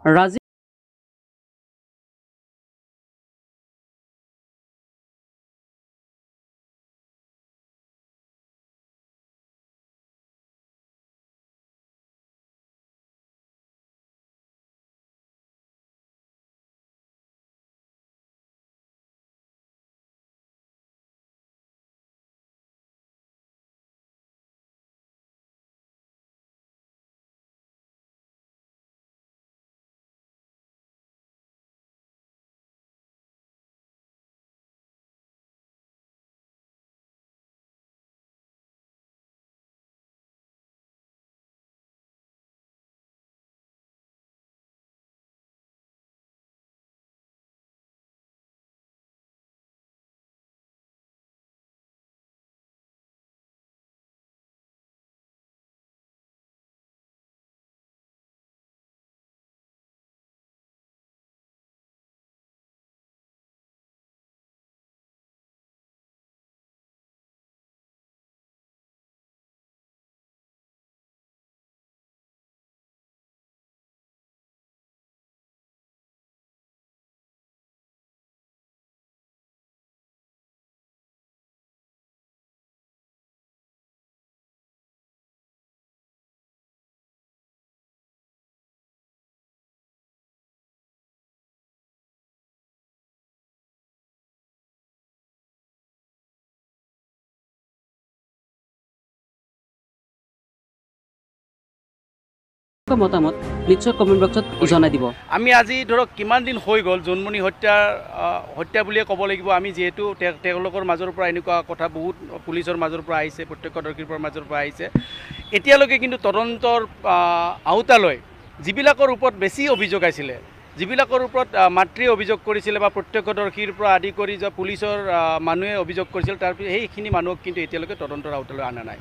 ৰাজীৱ মতামত নিশ্চয় কমেণ্ট বক্সত জনাই দিব। আমি আজি ধৰক কিমান দিন হৈ গ'ল জোনমণি হত্যা বুলিয়ে ক'ব লাগিব। আমি যিহেতু তেওঁলোকৰ মাজৰ পৰা এনেকুৱা কথা বহুত পুলিচৰ মাজৰ পৰা আহিছে, প্ৰত্যক্ষদৰ্শীৰ মাজৰ পৰা আহিছে, এতিয়ালৈকে কিন্তু তদন্তৰ আওতালৈ যিবিলাকৰ ওপৰত বেছি অভিযোগ আছিলে, যিবিলাকৰ ওপৰত মাতৃয়ে অভিযোগ কৰিছিলে বা প্ৰত্যক্ষদৰ্শীৰ পৰা আদি কৰি যে পুলিচৰ মানুহে অভিযোগ কৰিছিল, সেইখিনি মানুহক কিন্তু এতিয়ালৈকে তদন্তৰ আওতালৈ অনা নাই।